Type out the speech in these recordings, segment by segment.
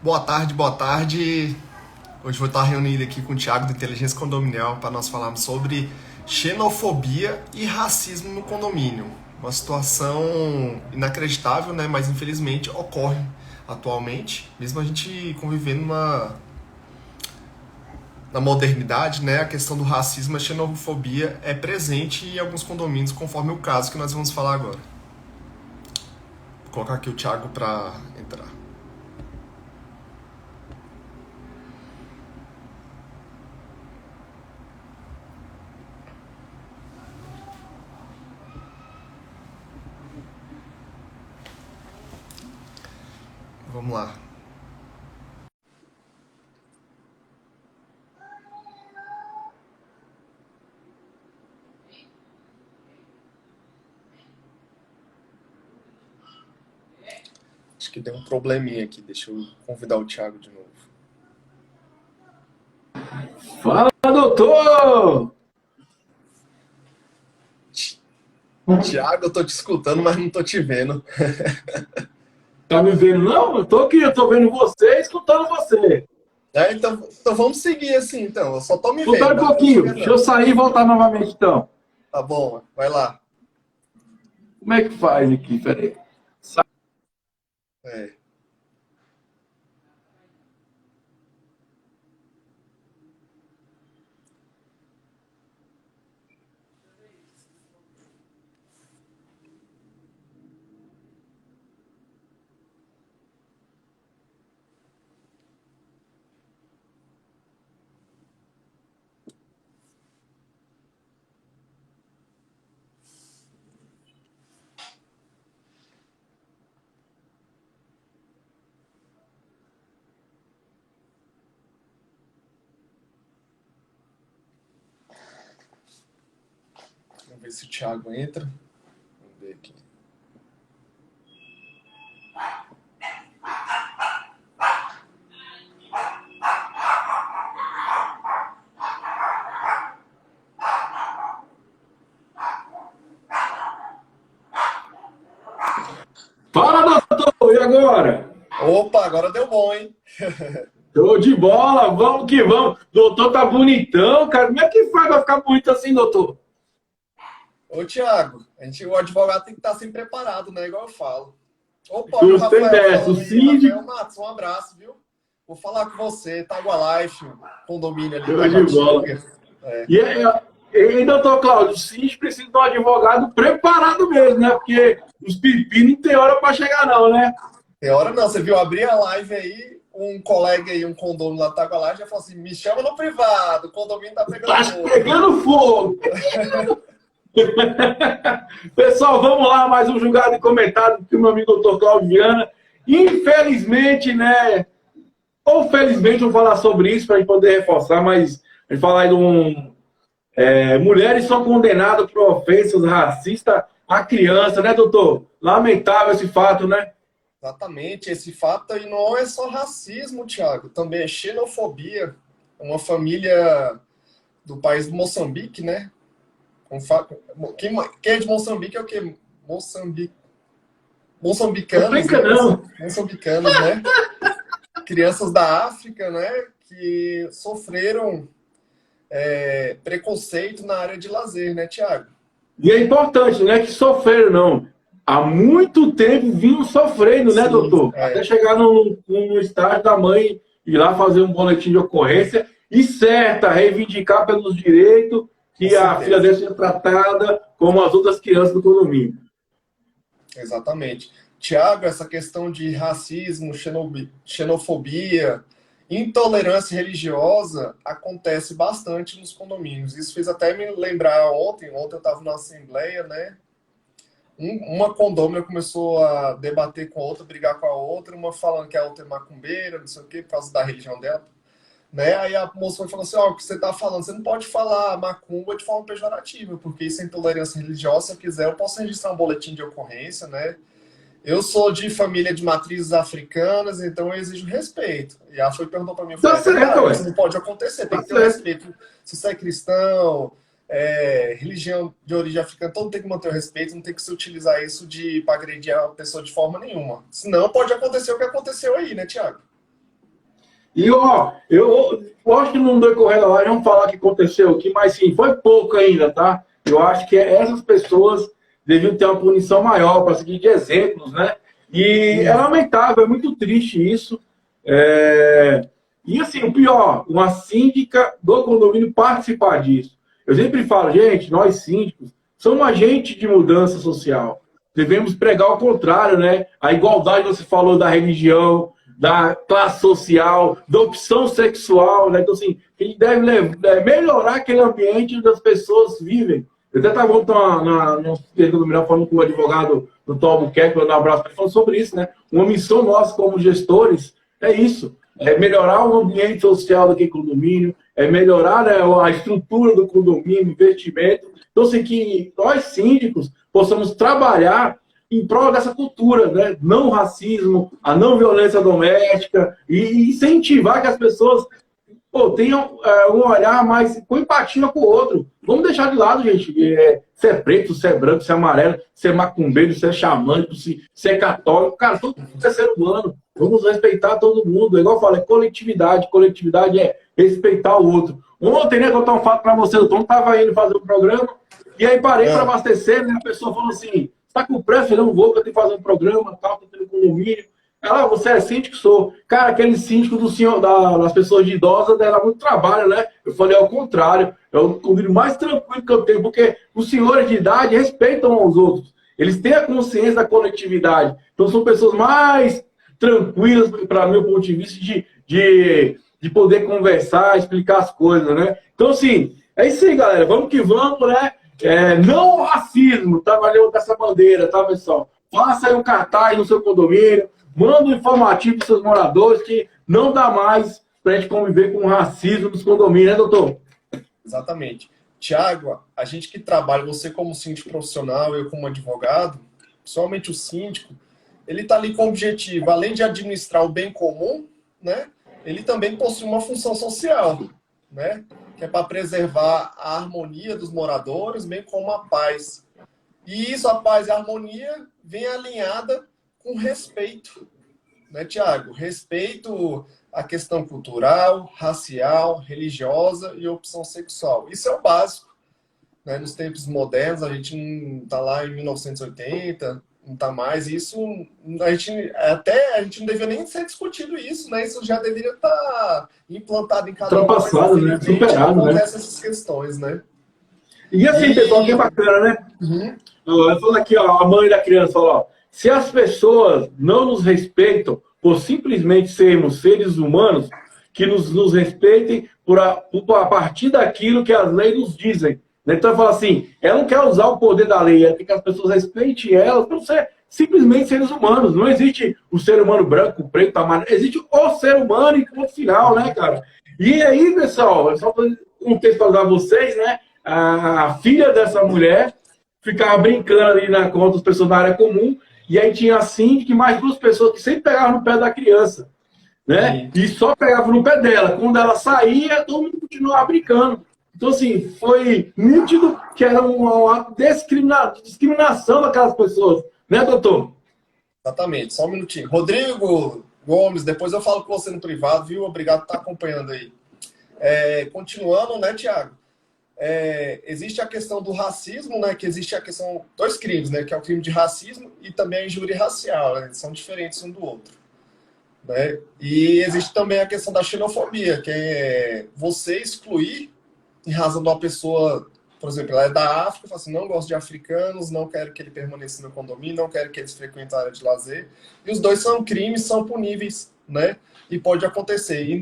Boa tarde, boa tarde. Hoje vou estar reunido aqui com o Thiago do Inteligência Condominial para nós falarmos sobre xenofobia e racismo no condomínio. Uma situação inacreditável, né? Mas infelizmente ocorre atualmente, mesmo a gente convivendo na modernidade, né? A questão do racismo e a xenofobia é presente em alguns condomínios, conforme o caso que nós vamos falar agora. Vou colocar aqui o Thiago para entrar. Vamos lá. Acho que deu um probleminha aqui. Deixa eu convidar o Thiago de novo. Fala, doutor! Thiago, eu tô te escutando, mas não tô te vendo. Tá me vendo, não? Eu tô aqui, eu tô vendo você e escutando você. Então vamos seguir assim, então. Eu só tô me vendo, Escutando um mas não tô te pouquinho. Deixa eu vendo. sair e voltar novamente, então. Tá bom, vai lá. Como é que faz aqui? Peraí. É. Vamos ver se o Thiago entra. Vamos ver aqui. Fala, doutor! E agora? Opa, agora deu bom, hein? Tô de bola, vamos que vamos. Doutor tá bonitão, cara. Como é que faz pra ficar bonito assim, doutor? Ô, Thiago, o advogado tem que estar sempre preparado, né? Igual eu falo. Opa, olha o Gostei Rafael dessa. O falando aí. Rafael síndico, Matos, um abraço, viu? Vou falar com você. Life, condomínio ali, show de bola. Taguatinga. É. E doutor Cláudio, o síndico precisa de um advogado preparado mesmo, né? Porque os pepinos não tem hora para chegar, não, né? Tem hora não, você viu, abrir a live aí, um colega aí, um condomínio lá do Tagualá, já falou assim, me chama no privado, o condomínio tá pegando Tá fogo. pegando fogo! Pessoal, vamos lá, mais um julgado e comentado do meu amigo doutor Cláudio Viana. Infelizmente, né? Ou felizmente, vou falar sobre isso para a gente poder reforçar, mas a gente falar aí de mulheres são condenadas por ofensas racistas à criança, né, doutor? Lamentável esse fato, né? Exatamente, esse fato aí não é só racismo, Thiago, também é xenofobia. Uma família do país do Moçambique, né? Quem é de Moçambique é o quê? Moçambique. Não Moçambicanos, brinca, né? não. Moçambicanos, né? Crianças da África, né? Que sofreram preconceito na área de lazer, né, Thiago? E é importante, não é que sofreram, não. Há muito tempo vinham sofrendo, né, Sim, doutor? Até chegar no estágio da mãe ir lá fazer um boletim de ocorrência e certa, reivindicar pelos direitos com que a filha certeza. dele seja tratada como as outras crianças do condomínio. Exatamente. Tiago, essa questão de racismo, xenofobia, intolerância religiosa acontece bastante nos condomínios. Isso fez até me lembrar ontem eu estava na assembleia, né? Uma condômina começou a debater com a outra, brigar com a outra, uma falando que a outra é macumbeira, não sei o quê, por causa da religião dela, né? Aí a moça foi falando assim, ó, o que você está falando, você não pode falar macumba de forma pejorativa, porque isso é intolerância religiosa, se eu quiser eu posso registrar um boletim de ocorrência, né? Eu sou de família de matrizes africanas, então eu exijo respeito. E ela foi perguntou para mim, eu Tá falei, é certo, verdade, ué. isso não pode acontecer, tem Tá que ter o certo. respeito. Se você é cristão, religião de origem africana, todo tem que manter o respeito, não tem que se utilizar isso para agredir a pessoa de forma nenhuma. Senão pode acontecer o que aconteceu aí, né, Tiago? E, ó, eu acho que no decorrer da live vamos falar o que aconteceu aqui, mas sim, foi pouco ainda, tá? Eu acho que essas pessoas deviam ter uma punição maior para seguir de exemplos, né? E é lamentável, é muito triste isso. E assim, o pior, uma síndica do condomínio participar disso. Eu sempre falo, gente, nós síndicos somos agentes de mudança social. Devemos pregar o contrário, né? A igualdade, você falou da religião, da classe social, da opção sexual, né? Então, assim, a gente deve melhorar aquele ambiente onde as pessoas vivem. Eu até estava falando com o advogado do Tom Albuquerque, mandar um abraço para ele, falando sobre isso, né? Uma missão nossa como gestores é isso, é melhorar o ambiente social daquele condomínio, é melhorar, né, a estrutura do condomínio, investimento. Então, assim, que nós síndicos possamos trabalhar em prol dessa cultura, né? Não racismo, a não violência doméstica, e incentivar que as pessoas tenham um olhar mais com empatia com o outro. Vamos deixar de lado, gente, se é preto, se é branco, se é amarelo, se é macumbeiro, se é xamânico, se é católico. Cara, todo mundo é ser humano. Vamos respeitar todo mundo. Igual eu falo, é coletividade. Coletividade é respeitar o outro. Ontem, né, eu estava falando para você, o Tom estava indo fazer um programa, e aí parei para abastecer, né? A pessoa falou assim, está com pressa? Eu não vou, que eu tenho que fazer um programa, tal, estou tendo condomínio. Ela, você é síndico? Sou. Cara, aquele síndico do senhor, das pessoas de idosas, dela muito trabalho, né? Eu falei, ao contrário, é o condomínio mais tranquilo que eu tenho, porque os senhores de idade respeitam aos outros. Eles têm a consciência da coletividade. Então, são pessoas mais tranquilas, para meu ponto de vista, de poder conversar, explicar as coisas, né? Então, assim, é isso aí, galera. Vamos que vamos, né? Não racismo, tá? Valeu dessa bandeira, tá, pessoal? Faça aí um cartaz no seu condomínio, manda um informativo para os seus moradores que não dá mais para a gente conviver com o racismo nos condomínios, né, doutor? Exatamente. Tiago, a gente que trabalha, você como síndico profissional, eu como advogado, principalmente o síndico, ele está ali com o objetivo, além de administrar o bem comum, né, ele também possui uma função social, né, que é para preservar a harmonia dos moradores, bem como a paz. E isso, a paz e a harmonia, vem alinhada com respeito, né, Tiago? Respeito à questão cultural, racial, religiosa e opção sexual. Isso é o básico, né? Nos tempos modernos, a gente não está lá em 1980, não está mais. Isso, a gente não deveria nem ser discutido isso, né? Isso já deveria estar implantado em cada um. Ultrapassado, né? Superado, né? Essas questões, né? E assim, pessoal, que bacana, né? Eu falo aqui, ó, a mãe da criança falou, ó, se as pessoas não nos respeitam por simplesmente sermos seres humanos, que nos respeitem a partir daquilo que as leis nos dizem. Então, eu falo assim, ela não quer usar o poder da lei, ela quer que as pessoas respeitem elas por ser simplesmente seres humanos. Não existe o ser humano branco, preto, amarelo, existe o ser humano e ponto final, né, cara? E aí, pessoal, só para contextualizar vocês, né, a filha dessa mulher ficava brincando ali com outras pessoas da área comum, e aí tinha a síndica e mais duas pessoas que sempre pegavam no pé da criança, né? E só pegavam no pé dela. Quando ela saía, todo mundo continuava brincando. Então, assim, foi nítido que era uma discriminação daquelas pessoas. Né, doutor? Exatamente. Só um minutinho. Rodrigo Gomes, depois eu falo com você no privado, viu? Obrigado por estar acompanhando aí. Continuando, né, Tiago? Existe a questão do racismo, né? Que existe a questão, dois crimes, né? Que é o crime de racismo e também a injúria racial, né? São diferentes um do outro, né? E existe também a questão da xenofobia, que é você excluir em razão de uma pessoa, por exemplo, ela é da África, fala assim, não gosto de africanos, não quero que ele permaneça no condomínio, não quero que eles frequentem a área de lazer. E os dois são crimes, são puníveis, né? E pode acontecer. E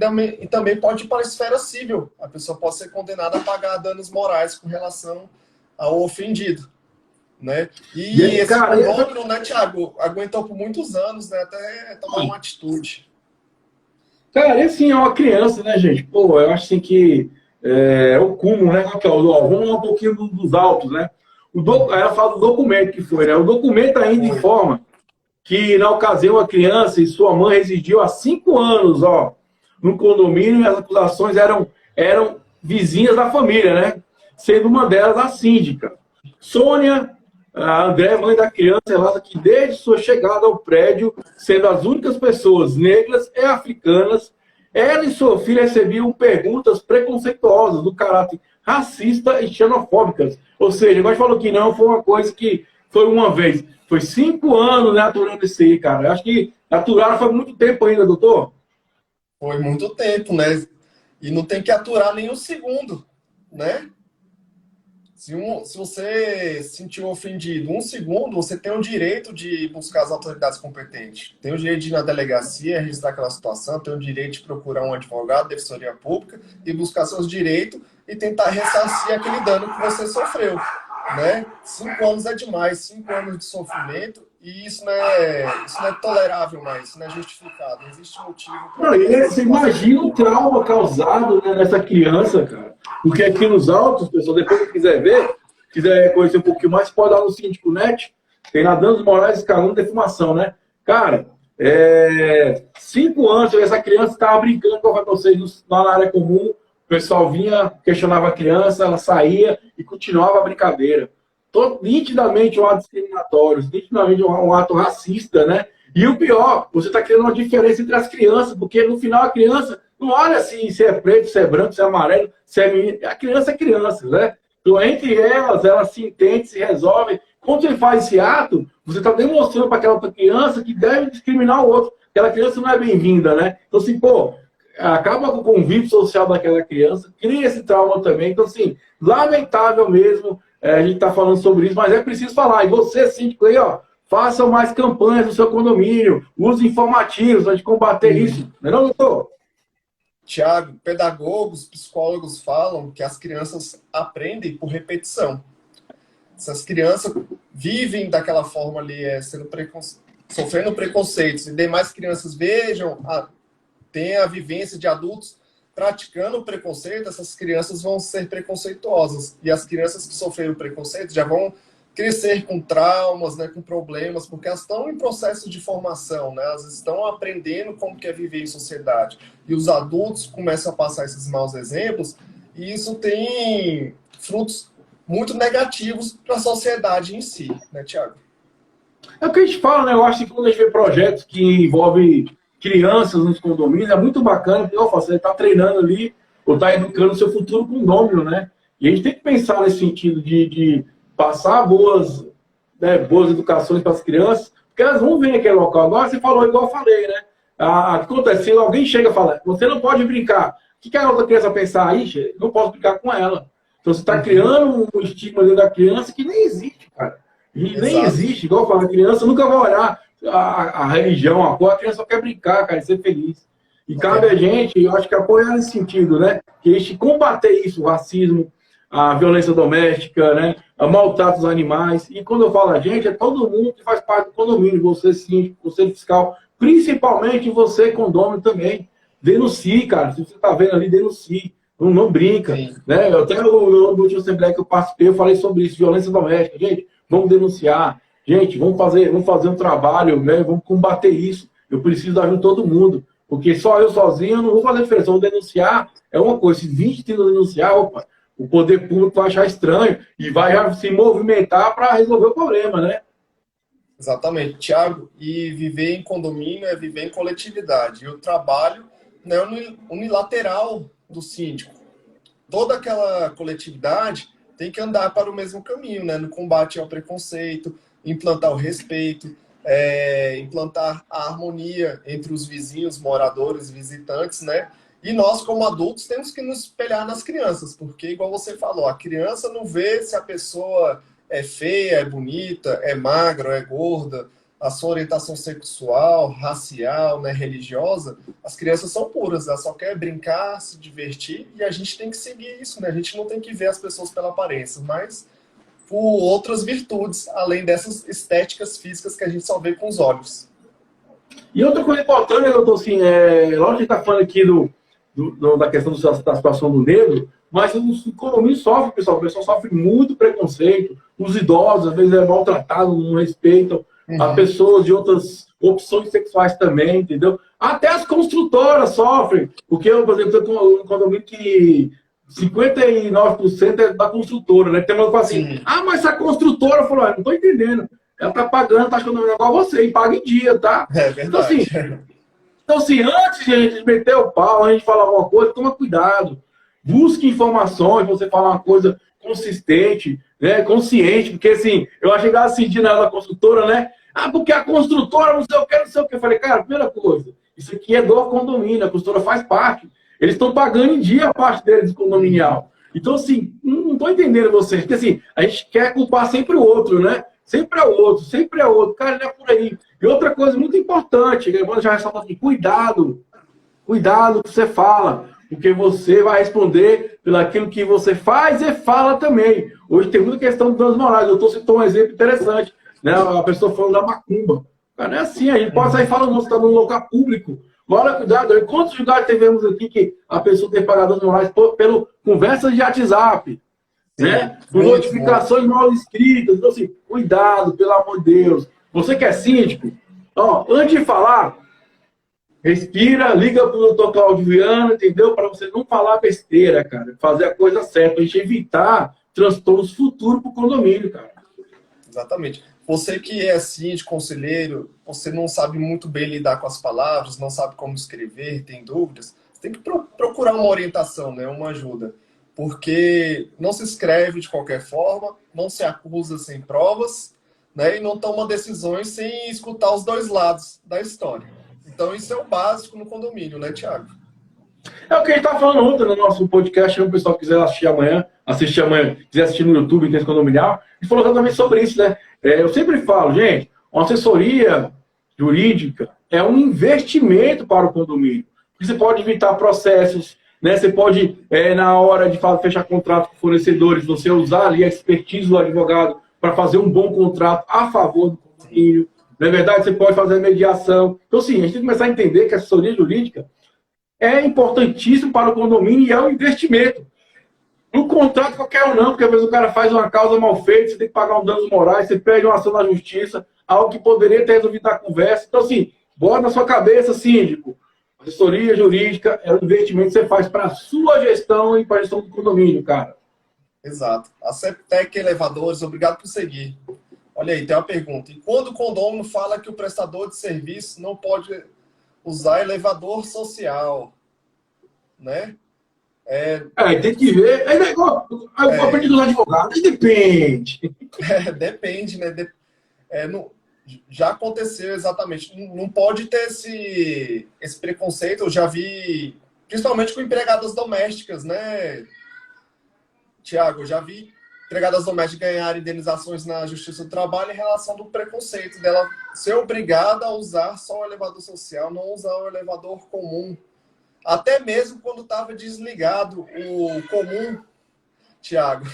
também pode ir para a esfera civil. A pessoa pode ser condenada a pagar danos morais com relação ao ofendido, né? E esse fenômeno, né, Tiago, aguentou por muitos anos, né, até tomar uma atitude. Cara, assim, é uma criança, né, gente? Pô, eu acho assim que o cúmulo, né? Vamos lá um pouquinho dos autos, né? Ela fala do documento que foi, né? O documento ainda informa que, na ocasião, a criança e sua mãe residiu há 5 anos, ó, no condomínio, e as acusações eram vizinhas da família, né? Sendo uma delas a síndica. Sônia, a André, mãe da criança, relata que desde sua chegada ao prédio, sendo as únicas pessoas negras e africanas, ela e sua filha recebiam perguntas preconceituosas, do caráter racista e xenofóbicas. Ou seja, igual a gente falou que não foi uma coisa que foi uma vez. Foi 5 anos, né, aturando isso aí, cara. Eu acho que aturaram foi muito tempo ainda, doutor. Foi muito tempo, né? E não tem que aturar nem um segundo, né? Se você se sentiu ofendido um segundo, você tem o direito de buscar as autoridades competentes. Tem o direito de ir na delegacia, registrar aquela situação, tem o direito de procurar um advogado, defensoria pública, e buscar seus direitos e tentar ressarcir aquele dano que você sofreu, né? 5 anos é demais, 5 anos de sofrimento, e isso não é tolerável mais, isso não é justificado. Não existe motivo para... Você imagina o trauma causado, né, nessa criança, cara. Porque aqui nos autos, pessoal, depois que quiser ver, quiser conhecer um pouquinho mais, pode dar no Síndico Net, tem na Danos Moraes Calúnia de Defumação, né? Cara, 5 anos, essa criança estava brincando com vocês lá na área comum, o pessoal vinha, questionava a criança, ela saía e continuava a brincadeira. Nitidamente um ato discriminatório, nitidamente um ato racista, né? E o pior, você está criando uma diferença entre as crianças, porque no final a criança não olha assim se é preto, se é branco, se é amarelo, se é menino. A criança é criança, né? Então, entre elas se entendem, se resolvem. Quando você faz esse ato, você está demonstrando para aquela outra criança que deve discriminar o outro. Aquela criança não é bem-vinda, né? Então, assim, pô, acaba com o convívio social daquela criança, cria esse trauma também. Então, assim, lamentável mesmo. A gente está falando sobre isso, mas é preciso falar. E você, síndico, aí, ó, façam mais campanhas no seu condomínio, use informativos para combater isso. Não é não, doutor? Tiago, pedagogos, psicólogos falam que as crianças aprendem por repetição. Se as crianças vivem daquela forma ali, sofrendo preconceitos, e demais crianças vejam, têm a vivência de adultos praticando o preconceito, essas crianças vão ser preconceituosas. E as crianças que sofreram preconceito já vão crescer com traumas, né, com problemas, porque elas estão em processo de formação, né, elas estão aprendendo como que é viver em sociedade. E os adultos começam a passar esses maus exemplos, e isso tem frutos muito negativos para a sociedade em si, né, Tiago? É o que a gente fala, né? Eu acho que quando a gente vê projetos que envolvem crianças nos condomínios, é muito bacana, porque você está treinando ali, ou está educando o seu futuro condômino, né? E a gente tem que pensar nesse sentido de passar boas educações para as crianças, porque elas vão ver aquele local. Agora você falou igual eu falei, né? O que acontece? Se alguém chega e fala, você não pode brincar. O que a outra criança pensar? Aí, não posso brincar com ela. Então você está criando um estigma dentro da criança que nem existe, cara. E nem existe, igual eu falo, a criança nunca vai olhar a religião, a cor, a criança só quer brincar, cara, e ser feliz. E cabe a gente, eu acho que apoiar nesse sentido, né? Que a gente combater isso, o racismo, a violência doméstica, né? A maltrato dos animais. E quando eu falo a gente, é todo mundo que faz parte do condomínio, você síndico, você fiscal, principalmente você condomínio também. Denuncie, cara. Se você está vendo ali, denuncie. Não brinca. Né? Eu até no último assembleia que eu participei, eu falei sobre isso, violência doméstica. Gente, vamos denunciar. Gente, vamos fazer um trabalho, né? Vamos combater isso. Eu preciso da ajuda de todo mundo. Porque só eu sozinho eu não vou fazer diferença. Eu vou denunciar é uma coisa. Se 20 tentam denunciar, opa, o poder público vai achar estranho e vai se movimentar para resolver o problema, né? Exatamente, Tiago. E viver em condomínio é viver em coletividade. E o trabalho não é unilateral do síndico. Toda aquela coletividade tem que andar para o mesmo caminho, né? No combate ao preconceito, implantar o respeito, implantar a harmonia entre os vizinhos, moradores, visitantes, né? E nós, como adultos, temos que nos espelhar nas crianças, porque, igual você falou, a criança não vê se a pessoa é feia, é bonita, é magra, é gorda, a sua orientação sexual, racial, né, religiosa. As crianças são puras, elas só querem brincar, se divertir, e a gente tem que seguir isso, né? A gente não tem que ver as pessoas pela aparência, mas por outras virtudes, além dessas estéticas físicas que a gente só vê com os olhos. E outra coisa importante, né, doutor, assim, lógico que a gente está falando aqui da questão da situação do negro, mas o condomínio sofre, pessoal. O pessoal sofre muito preconceito. Os idosos, às vezes, é maltratado, não respeitam. As pessoas de outras opções sexuais também, entendeu? Até as construtoras sofrem. Porque eu, por exemplo, tenho um condomínio que 59% é da construtora, né? Tem uma coisa assim, mas a construtora falou, não estou entendendo. Ela está pagando, está achando igual você, e paga em dia, tá? É verdade. Então, assim, Então, assim, antes de a gente meter o pau, a gente falar alguma coisa, toma cuidado. Busque informações, você falar uma coisa consistente, né, consciente, porque, assim, eu achei assim, de nada da construtora, né? Ah, porque a construtora, não sei o que, não sei o que. Eu falei, cara, primeira coisa, isso aqui é do condomínio, a construtora faz parte. Eles estão pagando em dia a parte deles de condominial. Então, assim, não estou entendendo vocês, porque, assim, a gente quer culpar sempre o outro, né? Sempre é o outro, sempre é o outro. Cara, não é por aí. E outra coisa muito importante, que eu já ressalto aqui, cuidado. Cuidado que você fala, porque você vai responder pelo aquilo que você faz e fala também. Hoje tem muita questão de danos morais. Eu estou citando um exemplo interessante, né? A pessoa falando da macumba. Cara, não é assim, a gente pode sair falando, não, você está num local público. Olha, cuidado. Quantos lugares tivemos aqui que a pessoa tem pagado danos morais pelo conversas de WhatsApp, né? Por notificações mal escritas. Então, assim, cuidado, pelo amor de Deus. Você que é síndico, ó, antes de falar, respira, liga para o doutor Cláudio Viana, entendeu? Para você não falar besteira, cara. Fazer a coisa certa, para a gente evitar transtornos futuros para o condomínio, cara. Exatamente. Você que é síndico, conselheiro, você não sabe muito bem lidar com as palavras, não sabe como escrever, tem dúvidas, você tem que procurar uma orientação, né? Uma ajuda. Porque não se escreve de qualquer forma, não se acusa sem provas, né? E não toma decisões sem escutar os dois lados da história. Então, isso é o básico no condomínio, né, Thiago? É o que a gente estava falando ontem no nosso podcast, se o pessoal quiser assistir amanhã, quiser assistir no YouTube, tem esse condominial, a gente falou exatamente sobre isso, né? Eu sempre falo, gente, uma assessoria jurídica é um investimento para o condomínio. Você pode evitar processos, né? Você pode, na hora de fechar contrato com fornecedores, você usar ali a expertise do advogado para fazer um bom contrato a favor do condomínio. Na verdade, você pode fazer mediação. Então, sim, a gente tem que começar a entender que a assessoria jurídica é importantíssimo para o condomínio e é um investimento. No contrato qualquer um não, porque às vezes o cara faz uma causa mal feita, você tem que pagar um danos morais, você pede uma ação na justiça, algo que poderia ter resolvido na conversa. Então, assim, bota na sua cabeça, síndico, assessoria jurídica é um investimento que você faz para a sua gestão e para a gestão do condomínio, cara. Exato. A Septec Elevadores, obrigado por seguir. Olha aí, tem uma pergunta. E quando o condomínio fala que o prestador de serviço não pode usar elevador social, né? Tem que ver. Eu aprendi dos advogados, depende. Depende, né? Já aconteceu exatamente. Não pode ter esse preconceito. Eu já vi, principalmente com empregadas domésticas, né, Tiago? Eu já vi empregadas domésticas ganharem indenizações na Justiça do Trabalho em relação do preconceito dela ser obrigada a usar só o elevador social, não usar o elevador comum. Até mesmo quando estava desligado o comum, Tiago,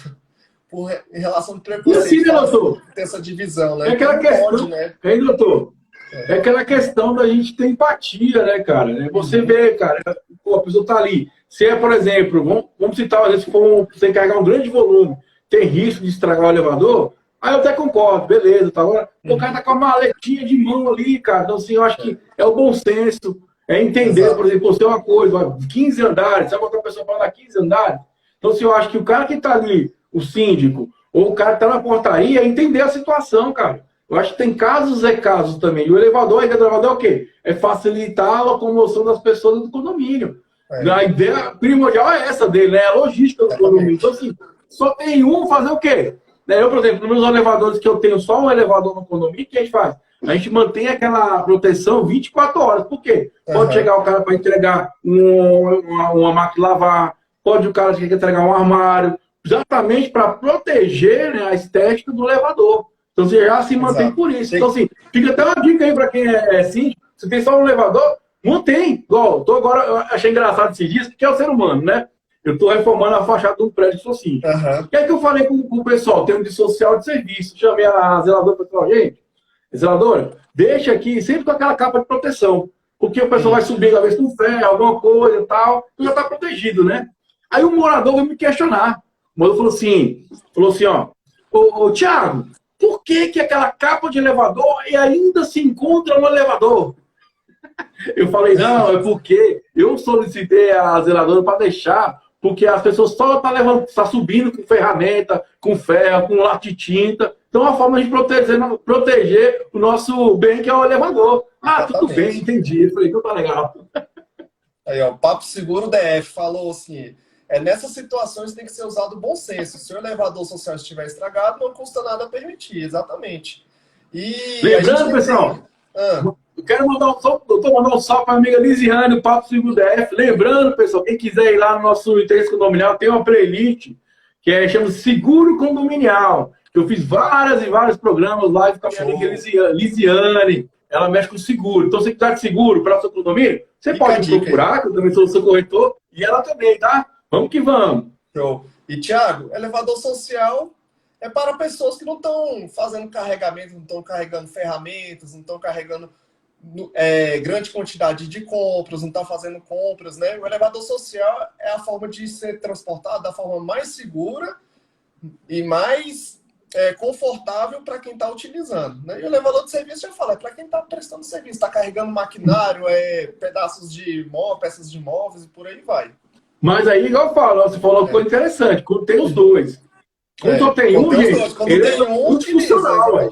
em relação ao preconceito. E assim, né, doutor? Ter essa divisão, né? É aquela questão, pode, né? Doutor? É aquela questão da gente ter empatia, né, cara? Você vê, cara, a pessoa tá ali. Se é, por exemplo, vamos citar, às vezes, se for você carregar um grande volume, tem risco de estragar o elevador, aí eu até concordo, beleza, tá? Agora, o cara tá com a maletinha de mão ali, cara. Então, assim, eu acho que é o bom senso, é entender, exato. Por exemplo, você é uma coisa, 15 andares, sabe outra pessoa falar 15 andares? Então, assim, eu acho que o cara que tá ali, o síndico, ou o cara que tá na portaria, é entender a situação, cara. Eu acho que tem casos e casos também. E o elevador, a ideia do elevador é o quê? É facilitar a locomoção das pessoas do condomínio. A ideia primordial é essa dele, né? A logística do condomínio. Então, assim, só tem um fazer o quê? Eu, por exemplo, nos meus elevadores que eu tenho só um elevador no condomínio, o que a gente faz? A gente mantém aquela proteção 24 horas. Por quê? Pode chegar o cara para entregar uma máquina de lavar, pode o cara querer entregar um armário, exatamente para proteger, né, a estética do elevador. Então você já se mantém por isso. Então, assim, fica até uma dica aí para quem é síndico. Se tem só um elevador, mantém. Igual, eu achei engraçado esses dias, porque é o ser humano, né? Eu estou reformando a fachada de um prédio de síndico. E aí que eu falei com o pessoal, tem um de social de serviço. Chamei a zeladora e falei, gente, zeladora, deixa aqui sempre com aquela capa de proteção. Porque o pessoal vai subir, às vezes, com ferro, alguma coisa e tal, então já está protegido, né? Aí o morador veio me questionar. O morador falou assim, ó, ô Thiago, por que aquela capa de elevador ainda se encontra no elevador? Eu falei, não, é porque eu solicitei a zeladora para deixar, porque as pessoas só estão subindo com ferramenta, com ferro, com lata de tinta. Então, é uma forma de proteger o nosso bem, que é o elevador. Ah, tudo bem, entendi. Eu falei, então tá legal. Aí, ó, Papo Seguro DF falou assim: nessas situações tem que ser usado o bom senso. Se o elevador social estiver estragado, não custa nada permitir. Exatamente. E lembrando, pessoal, eu quero mandar um salve para a amiga Lisiane, o Papo Seguro DF. Lembrando, pessoal, quem quiser ir lá no nosso interesse condominial, tem uma playlist que chama Seguro Condominial. Eu fiz vários e vários programas lá com a minha amiga Lisiane. Ela mexe com seguro. Então, se você quiser de seguro para o seu condomínio, você pode me procurar, que eu também sou o seu corretor, e ela também, tá? Vamos que vamos. Show. E, Thiago, elevador social é para pessoas que não estão fazendo carregamento, não estão carregando ferramentas, não estão carregando grande quantidade de compras, não estão fazendo compras, né? O elevador social é a forma de ser transportado da forma mais segura e mais confortável para quem está utilizando, né? E o elevador de serviço, já fala, é para quem está prestando serviço, está carregando maquinário, pedaços de peças de móveis e por aí vai. Mas aí, igual eu falo, você falou uma coisa interessante, quando tem os dois. Quando só tem um, gente, ele é multifuncional.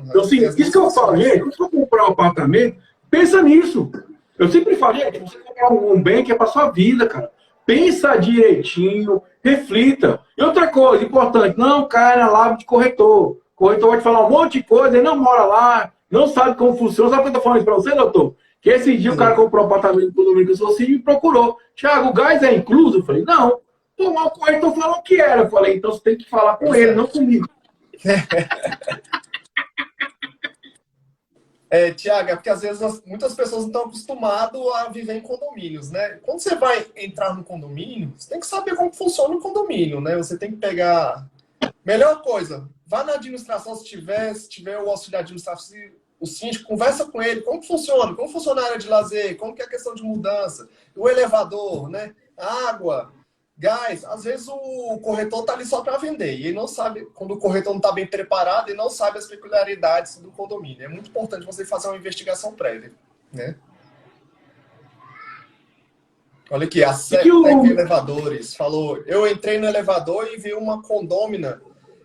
Então, assim, isso que eu falo, gente, quando você for comprar um apartamento, pensa nisso. Eu sempre falo, gente, você comprar um bem que é para sua vida, cara. Pensa direitinho, reflita. E outra coisa importante, não caia na lábia de corretor. O corretor vai te falar um monte de coisa, ele não mora lá, não sabe como funciona. Sabe o que eu estou falando isso para você, doutor? Que esse dia o cara comprou um apartamento no condomínio que eu sou e me procurou. Thiago, o gás é incluso? Eu falei, não. O corretor falou que era. Eu falei, então você tem que falar com ele, não comigo. Tiago, é porque às vezes muitas pessoas não estão acostumadas a viver em condomínios, né? Quando você vai entrar no condomínio, você tem que saber como funciona o condomínio, né? Você tem que pegar... Melhor coisa, vá na administração, se tiver o auxiliar administrativo, o síndico, conversa com ele, como funciona a área de lazer, como que é a questão de mudança, o elevador, né? Água, gás. Às vezes o corretor está ali só para vender e ele não sabe, quando o corretor não está bem preparado, ele não sabe as peculiaridades do condomínio. É muito importante você fazer uma investigação prévia, né? Olha aqui, a Sete Elevadores falou, eu entrei no elevador e vi uma condômina.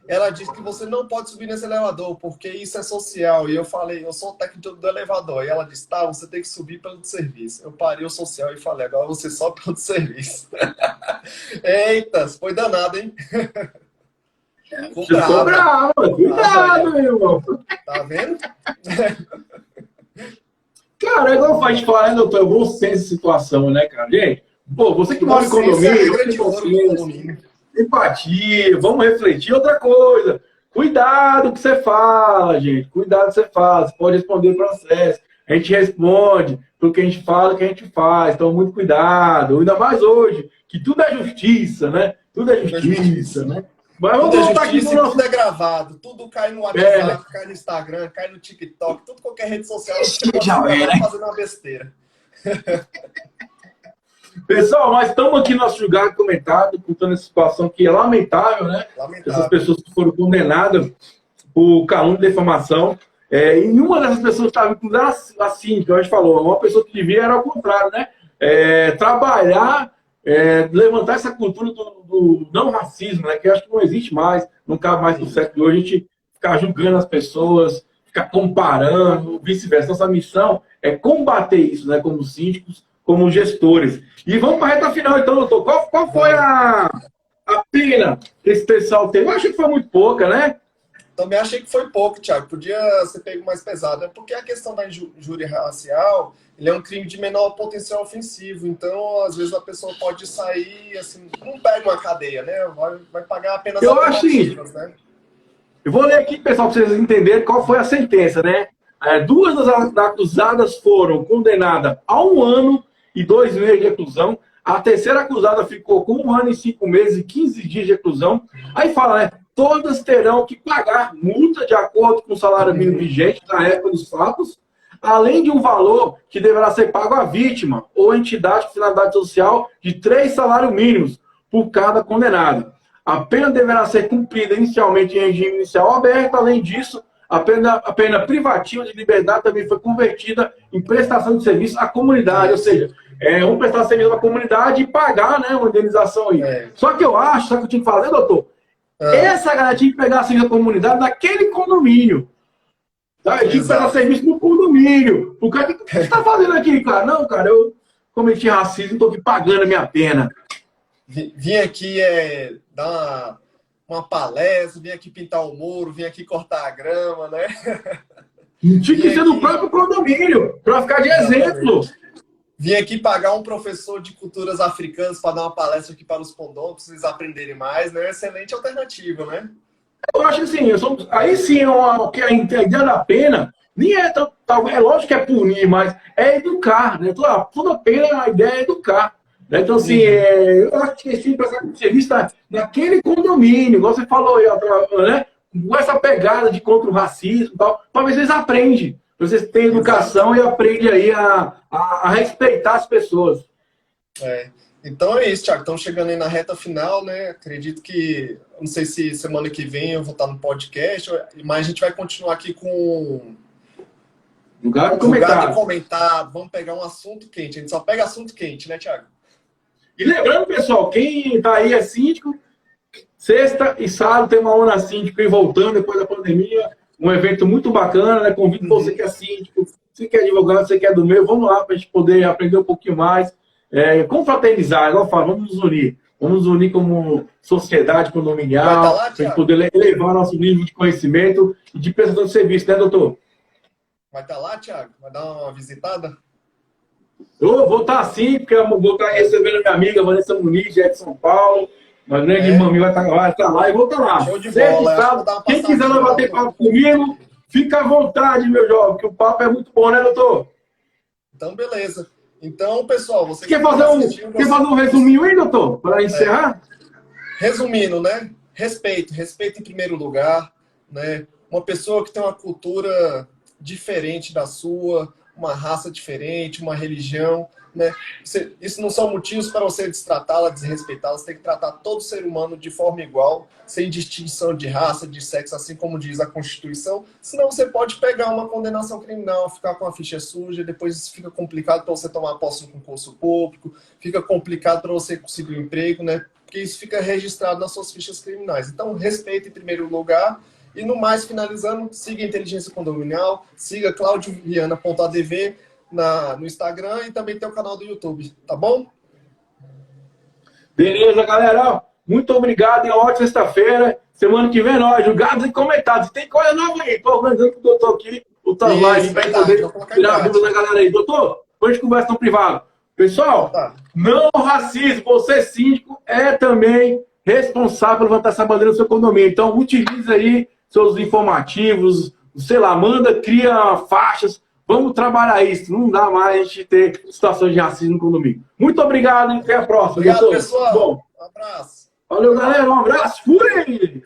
Ela disse que você não pode subir nesse elevador, porque isso é social. E eu falei, eu sou o técnico do elevador. E ela disse, tá, você tem que subir pelo do serviço. Eu parei o social e falei, agora você sobe pelo do serviço. Eita, foi danado, hein? Ficou bravo, cuidado, meu irmão. Tá vendo? Cara, é igual faz falar, né, doutor? É bom senso de situação, né, cara? Gente, pô, você que mora em condomínio, empatia, vamos refletir. Outra coisa, cuidado que você fala, gente. Cuidado que você fala. Você pode responder o processo. A gente responde pelo que a gente fala, o que a gente faz. Então, muito cuidado. Ainda mais hoje, que tudo é justiça, né? Tudo é justiça, né? Mas vamos voltar aqui pro nosso... Tudo é gravado. Tudo cai no WhatsApp, cai no Instagram, cai no TikTok, tudo qualquer rede social. Você pode fazendo uma besteira. Pessoal, nós estamos aqui no nosso julgado comentado, contando essa situação que é lamentável, né? Lamentável. Essas pessoas que foram condenadas por calúnia e defamação. E uma dessas pessoas estava, inclusive, assim, que a gente falou, uma pessoa que devia era ao contrário, né? Trabalhar, levantar essa cultura do não racismo, né? Que eu acho que não existe mais, não cabe mais no século de hoje, a gente ficar julgando as pessoas, ficar comparando, vice-versa. Nossa missão é combater isso, né? Como síndicos, como gestores. E vamos para a reta final, então, doutor. Qual foi a pena que esse pessoal teve? Eu achei que foi muito pouca, né? Também achei que foi pouco, Thiago. Podia ser pego mais pesado. É porque a questão da injúria racial, ele é um crime de menor potencial ofensivo. Então, às vezes, a pessoa pode sair, assim, não pega uma cadeia, né? Vai pagar apenas eu acho assim, né? Eu vou ler aqui, pessoal, para vocês entenderem qual foi a sentença, né? Duas das acusadas foram condenadas a 1 ano e 2 meses de reclusão. A terceira acusada ficou com 1 ano e 5 meses e 15 dias de reclusão. Aí fala, né? Todas terão que pagar multa de acordo com o salário mínimo vigente na época dos fatos, além de um valor que deverá ser pago à vítima ou entidade de finalidade social de 3 salários mínimos por cada condenado. A pena deverá ser cumprida inicialmente em regime inicial aberto. Além disso, a pena privativa de liberdade também foi convertida em prestação de serviço à comunidade, ou seja, um prestar serviço à comunidade e pagar, né, uma indenização aí. Só que eu acho, sabe o que eu tinha que fazer, doutor? Ah, Essa galera tinha que pegar assim a comunidade daquele condomínio. Tá? Eu tinha que pegar exato. serviço no condomínio. O cara, o que você está fazendo aqui, cara? Não, cara, eu cometi racismo, estou aqui pagando a minha pena. Vim aqui dar uma palestra, vim aqui pintar o muro, vim aqui cortar a grama, né? Tinha Vim que ser no aqui, próprio condomínio, para ficar de exemplo. exatamente. Vim aqui pagar um professor de culturas africanas para dar uma palestra aqui para os condôminos, para eles aprenderem mais, né? Excelente alternativa, né? Eu acho que assim, aí sim, que a ideia da pena nem é tão. É lógico que é punir, mas é educar, né? Toda pena, a ideia é educar. Né? Então, assim, Uhum. eu acho que esse prestar serviço naquele condomínio, igual você falou aí, né? Com essa pegada de contra o racismo e tal, para ver se eles aprendem. Vocês têm Exato. educação e aprendem aí a respeitar as pessoas. É. Então é isso, Thiago. Estamos chegando aí na reta final, né? Acredito que, não sei se semana que vem eu vou estar no podcast, mas a gente vai continuar aqui com Lugar de julgado e comentário. comentado. Vamos pegar um assunto quente. A gente só pega assunto quente, né, Thiago? E lembrando, pessoal, quem está aí é síndico, sexta e sábado tem uma ONA Síndico aí voltando depois da pandemia. Um evento muito bacana, né? Convido você Uhum. que é síndico, você que é advogado, você que é do meio, vamos lá para a gente poder aprender um pouquinho mais. Confraternizar, igual eu falo, vamos nos unir. Vamos nos unir como sociedade Vai estar condominial, lá, para a gente Thiago? poder elevar nosso nível de conhecimento e de prestação de serviço, né, doutor? Vai estar lá, Thiago? Vai dar uma visitada? Eu vou estar sim, porque eu vou estar recebendo a minha amiga Vanessa Muniz, de São Paulo. Uma grande irmã É, minha vai estar lá e vou estar lá. show de Sexta e bola. Acho que vou sábado. dar uma Quem quiser passadinha lá lá bater papo comigo, fica à vontade, meu jovem, que o papo é muito bom, né, doutor? Então, beleza. Então, pessoal, Você vocês que quer estão fazer assistindo, quer fazer um resuminho aí, doutor? Para encerrar? resumindo, né? Respeito, respeito em primeiro lugar, né? Uma pessoa que tem uma cultura diferente da sua, uma raça diferente, uma religião, né? Isso não são motivos para você destratá-la, desrespeitá-la. Você tem que tratar todo ser humano de forma igual, sem distinção de raça, de sexo, assim como diz a Constituição. Senão você pode pegar uma condenação criminal, ficar com a ficha suja, depois isso fica complicado para você tomar posse de um concurso público, fica complicado para você conseguir um emprego, né? Porque isso fica registrado nas suas fichas criminais. Então, respeito em primeiro lugar. E no mais, finalizando, siga a Inteligência Condominial, siga claudioviana.adv no Instagram e também tem o canal do YouTube, tá bom? Beleza, galera. Muito obrigado e uma ótima sexta-feira. Semana que vem, nós, julgados e comentados. Tem coisa nova aí. Estou organizando com o doutor aqui, outras lives, Isso, para verdade, vou poder colocar em tirar a dúvida da prática. galera aí. Doutor, depois a gente conversa no privado. Então Pessoal, tá. não racismo. Você, síndico, é também responsável por levantar essa bandeira no seu condomínio. Então, utilize aí seus informativos, sei lá, cria faixas. Vamos trabalhar isso. Não dá mais a gente ter situações de racismo no condomínio. Muito obrigado e até a próxima, Obrigado, doutor. pessoal. Bom, Um abraço. valeu, galera. Um abraço. Fui!